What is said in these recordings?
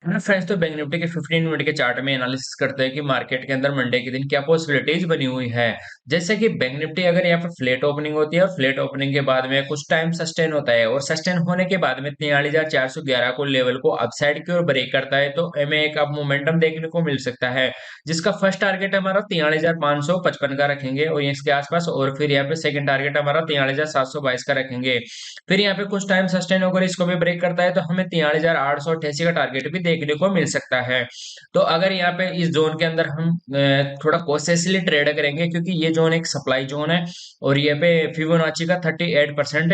Hello friends, तो bank Nifty के 15 minute के चार्ट में एनालिसिस करते हैं कि मार्केट के अंदर मंडे के दिन क्या पॉसिबिलिटीज बनी हुई है। जैसे कि बैंक निफ्टी अगर यहाँ पे फ्लैट ओपनिंग होती है और फ्लैट ओपनिंग के बाद में कुछ टाइम सस्टेन होता है और सस्टेन होने के बाद में 43,411 को लेवल को अपसाइड की ओर ब्रेक करता है, तो हमें एक अब मोमेंटम देखने को मिल सकता है, जिसका फर्स्ट टारगेट हमारा 43,555 का रखेंगे और इसके आसपास, और फिर यहाँ पे सेकंड टारगेट हमारा 43,722 का रखेंगे। फिर यहाँ पे कुछ टाइम सस्टेन होकर इसको भी ब्रेक करता है, तो हमें 43,888 का टारगेट भी देखने को मिल सकता है। तो अगर यहाँ पे इस जोन के अंदर हम थोड़ा कॉशियसली ट्रेड करेंगे, क्योंकि ये जोन एक सप्लाई जोन है और ये पे फिबोनाची का 38%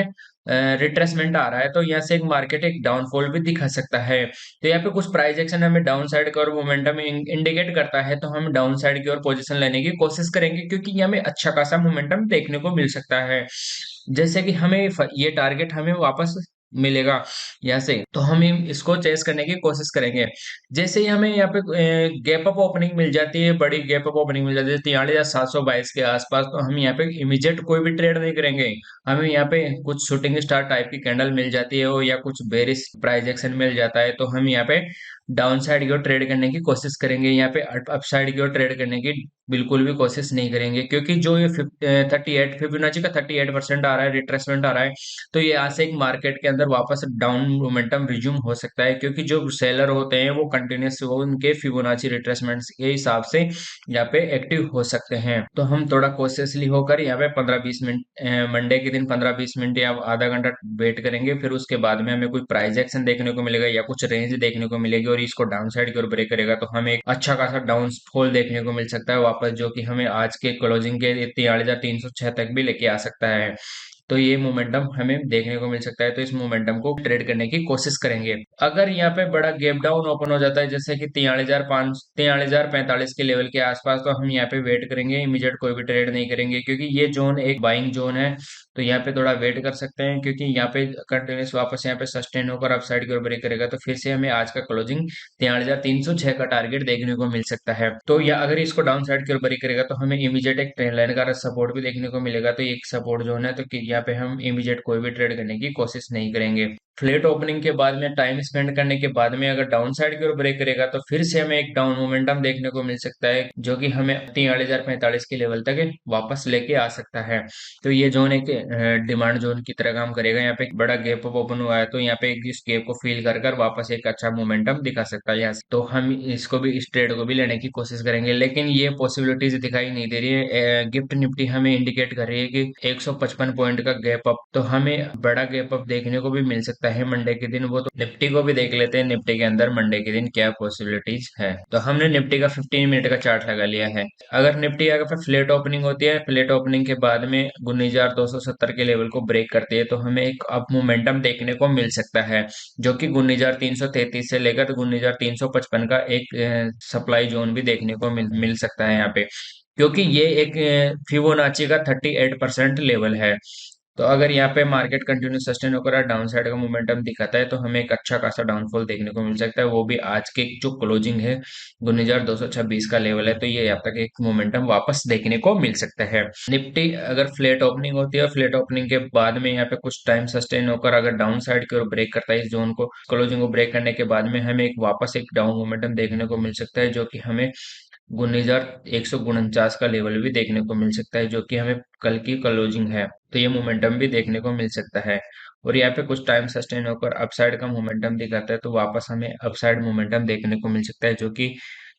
रिट्रेसमेंट आ रहा है, तो यहाँ से एक मार्केट एक डाउनफॉल भी दिखा सकता है। तो यहाँ पे कुछ प्राइस एक्शन हमें डाउन साइड की ओर मोमेंटम इंडिकेट करता है, तो हम डाउन साइड की ओर पोजीशन लेने की कोशिश करेंगे, क्योंकि यहाँ में अच्छा खासा मोमेंटम देखने को मिल सकता है। जैसे कि हमें ये टारगेट हमें वापस मिलेगा यहाँ से, तो हम इसको चेस करने की कोशिश करेंगे। जैसे ही हमें यहाँ पे गैप अप ओपनिंग मिल जाती है, बड़ी गैप अप ओपनिंग मिल जाती है 43,722 के आसपास, तो हम यहाँ पे इमीडिएट कोई भी ट्रेड नहीं करेंगे। हमें यहाँ पे कुछ शूटिंग स्टार टाइप की कैंडल मिल जाती है, या कुछ बेरिश प्राइस एक्शन मिल जाता है, तो हम यहाँ पे डाउन साइड की ओर ट्रेड करने की कोशिश करेंगे। यहाँ पे अप साइड की ओर ट्रेड करने की बिल्कुल भी कोशिश नहीं करेंगे, क्योंकि जो ये 38 फिबोनाची का 38% आ रहा है, रिट्रेसमेंट आ रहा है, तो ये यहाँ से एक मार्केट के अंदर वापस डाउन मोमेंटम रिज्यूम हो सकता है, क्योंकि जो सेलर होते हैं वो कंटिन्यूस वो उनके फिबोनाची रिट्रेसमेंट के हिसाब से यहाँ पे एक्टिव हो सकते हैं। तो हम थोड़ा कॉशियसली होकर यहाँ पे 15-20 मिनट, मंडे के दिन 15-20 मिनट या आधा घंटा वेट करेंगे। फिर उसके बाद में हमें कोई प्राइस एक्शन देखने को मिलेगा या कुछ रेंज देखने को मिलेगी, और इसको डाउन साइड की ओर ब्रेक करेगा, तो हमें एक अच्छा खासा डाउन फॉल देखने को मिल सकता है वापस, जो कि हमें आज के क्लोजिंग के 43,306 तक भी लेके आ सकता है। तो ये मोमेंटम हमें देखने को मिल सकता है, तो इस मोमेंटम को ट्रेड करने की कोशिश करेंगे। अगर यहाँ पे बड़ा गैप डाउन ओपन हो जाता है, जैसे कि 43,45 के लेवल के आसपास, तो हम यहाँ पे वेट करेंगे, इमीडिएट कोई भी ट्रेड नहीं करेंगे, क्योंकि ये जोन एक बाइंग जोन है। तो यहाँ पे थोड़ा वेट कर सकते हैं, क्योंकि यहाँ पे कंटिन्यूस वापस यहाँ पे सस्टेन होकर अपसाइड की ओर ब्रेक करेगा, तो फिर से हमें आज का क्लोजिंग 4306 का टारगेट देखने को मिल सकता है। तो या अगर इसको डाउन साइड की ओर ब्रेक करेगा, तो हमें इमीडिएट एक ट्रेंड लाइन का सपोर्ट भी देखने को मिलेगा। तो एक सपोर्ट जोन है, तो यहाँ पे हम इमीडिएट कोई भी ट्रेड करने की कोशिश नहीं करेंगे। फ्लैट ओपनिंग के बाद में टाइम स्पेंड करने के बाद में अगर डाउन साइड की ओर ब्रेक करेगा, तो फिर से हमें एक डाउन मोमेंटम देखने को मिल सकता है, जो कि हमें 43,045 के लेवल तक वापस लेके आ सकता है। तो ये जोन एक डिमांड जोन की तरह काम करेगा। यहाँ पे एक बड़ा गैप अप ओपन हुआ है, तो यहाँ पे इस गैप को फील कर कर वापस एक अच्छा मोमेंटम दिखा सकता है यहाँ से। तो हम इसको भी, इस ट्रेड को भी लेने की कोशिश करेंगे, लेकिन ये पॉसिबिलिटीज दिखाई नहीं दे रही है। गिफ्ट निफ्टी हमें इंडिकेट कर रही है कि 155 पॉइंट का गैप अप, तो हमें बड़ा गैप अप देखने को भी मिल सकता है मंडे के दिन। वो तो निफ्टी को भी देख लेते हैं, निफ्टी के अंदर मंडे के दिन क्या पॉसिबिलिटीज है। तो हमने निफ्टी का 15 मिनट का चार्ट लगा लिया है। अगर निफ्टी अगर फ्लैट ओपनिंग होती है, फ्लैट ओपनिंग के बाद में 19,270 के लेवल को ब्रेक करती है, तो हमें एक अप मोमेंटम देखने को मिल सकता है, जो कि 19,333 से लेकर 19,355 का एक सप्लाई जोन भी देखने को मिल सकता है यहाँ पे, क्योंकि ये एक फिबोनाची का 38% लेवल है। तो अगर यहाँ पे मार्केट कंटिन्यू सस्टेन होकर डाउन साइड का मोमेंटम दिखाता है, तो हमें एक अच्छा खासा डाउनफॉल देखने को मिल सकता है, वो भी आज के जो क्लोजिंग है 19,226 का लेवल है, तो ये यहाँ तक एक मोमेंटम वापस देखने को मिल सकता है। निफ्टी अगर फ्लैट ओपनिंग होती है, फ्लैट ओपनिंग के बाद में यहाँ पे कुछ टाइम सस्टेन होकर अगर डाउन साइड की ओर ब्रेक करता है, इस जोन को क्लोजिंग को ब्रेक करने के बाद में हमें एक वापस एक डाउन मोमेंटम देखने को मिल सकता है, जो कि हमें 19,149 का लेवल भी देखने को मिल सकता है, जो कि हमें कल की क्लोजिंग है। तो ये मोमेंटम भी देखने को मिल सकता है, और यहाँ पे कुछ टाइम सस्टेन होकर अपसाइड का मोमेंटम दिखाता है, तो वापस हमें अपसाइड मोमेंटम देखने को मिल सकता है, जो कि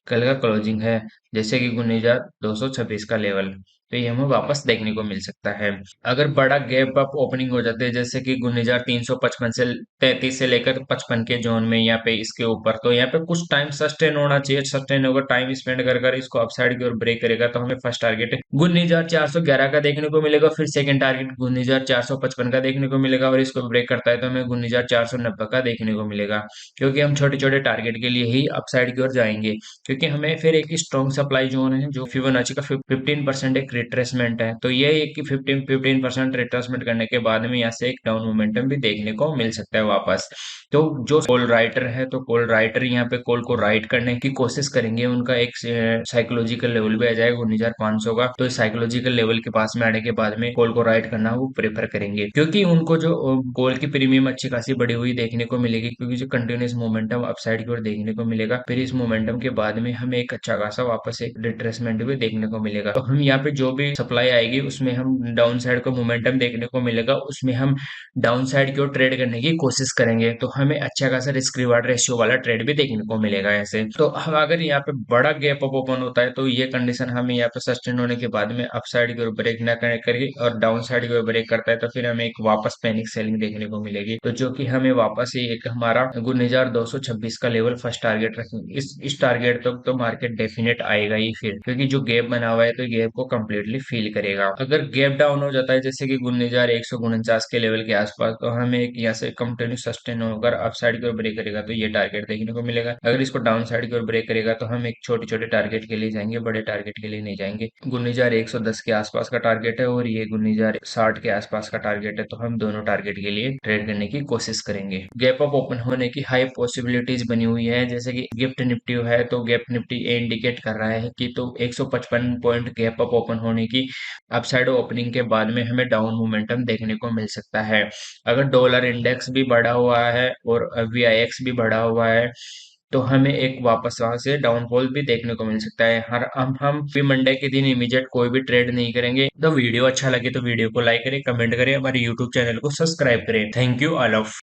कल का क्लोजिंग है, जैसे कि 19,226 का लेवल। तो ये हमें वापस देखने को मिल सकता है। अगर बड़ा गैप अप ओपनिंग हो जाते हैं, जैसे कि 19,355 से 33 से लेकर 55 के जोन में, यहाँ पे इसके ऊपर, तो यहाँ पे कुछ टाइम सस्टेन होना चाहिए। सस्टेन होकर टाइम स्पेंड कर कर इसको अपसाइड की ओर ब्रेक करेगा, तो हमें फर्स्ट टारगेट 19,411 का देखने को मिलेगा, फिर सेकंड टारगेट 19,455 का देखने को मिलेगा, और इसको ब्रेक करता है तो हमें 19,490 का देखने को मिलेगा, क्योंकि हम छोटे छोटे टारगेट के लिए ही अपसाइड की ओर जाएंगे, क्योंकि हमें फिर एक स्ट्रॉन्ग सप्लाई जोन है, जो फिबोनाची का 15% एक रिट्रेसमेंट है, तो ये एक कि 15% रिट्रेसमेंट करने के बाद में यहाँ से एक डाउन मोमेंटम भी देखने को मिल सकता है वापस। तो जो कॉल राइटर है, तो कॉल राइटर यहाँ पे कॉल को राइट करने की कोशिश करेंगे, उनका एक साइकोलॉजिकल लेवल भी आ जाएगा 19,500 का, तो साइकोलॉजिकल लेवल के पास में आने के बाद में कॉल को राइट करना वो प्रेफर करेंगे, क्योंकि उनको जो कॉल की प्रीमियम अच्छी खासी बढ़ी हुई देखने को मिलेगी, क्योंकि जो कंटिन्यूस मोमेंटम अपसाइड की ओर देखने को मिलेगा, फिर इस मोमेंटम के बाद में हमें एक अच्छा खासा वापस एक रिट्रेसमेंट भी देखने को मिलेगा। तो हम यहाँ पे जो भी सप्लाई आएगी उसमें हम डाउन साइड का मोमेंटम देखने को मिलेगा, उसमें हम डाउन साइड की ओर ट्रेड करने की कोशिश करेंगे, तो हमें अच्छा खासा रिस्क रिवार्ड रेशियो वाला ट्रेड भी देखने को मिलेगा ऐसे। तो हम अगर यहाँ पे बड़ा गैप अप ओपन होता है, तो ये कंडीशन हमें यहाँ पे सस्टेन होने के बाद में अपसाइड की ओर ब्रेक ना करके और डाउन साइड की ओर ब्रेक करता है, तो फिर हमें एक वापस पैनिक सेलिंग देखने को मिलेगी, तो जो कि हमें वापस ही एक हमारा 19,226 का लेवल फर्स्ट टारगेट रखेंगे। इस टारगेट तक तो मार्केट डेफिनेट आएगा ही फिर, क्योंकि जो गैप बना हुआ है तो गैप को कंप्लीटली फील करेगा। अगर गैप डाउन हो जाता है जैसे कि 19,149 के लेवल के आसपास, तो हमें एक यहाँ से कंटिन्यू सस्टेन होकर अप साइड की ओर ब्रेक करेगा, तो ये टारगेट देखने को मिलेगा। अगर इसको डाउन साइड की ओर ब्रेक करेगा तो हम एक छोटे छोटे टारगेट के लिए जाएंगे, बड़े टारगेट के लिए नहीं जाएंगे। 19,110 के आसपास का टारगेट है और ये 19,060 के आसपास का टारगेट है, तो हम दोनों टारगेट के लिए ट्रेड करने की कोशिश करेंगे। गैप अप ओपन होने की हाई पॉसिबिलिटीज बनी हुई है, जैसे कि गिफ्ट निफ्टी है, तो गैप निफ्टी ये इंडिकेट कर रहा है कि तो 155 पॉइंट गैप अप ओपन होने की अपसाइड ओपनिंग के बाद में हमें डाउन मोमेंटम देखने को मिल सकता है। अगर डॉलर इंडेक्स भी बढ़ा हुआ है और VIX भी बढ़ा हुआ है, तो हमें एक वापस वहां से डाउनफॉल भी देखने को मिल सकता है। हर हम भी मंडे के दिन इमीडिएट कोई भी ट्रेड नहीं करेंगे। तो वीडियो अच्छा लगे तो वीडियो को लाइक करें, कमेंट करें, हमारे यूट्यूब चैनल को सब्सक्राइब करें। Thank you all of.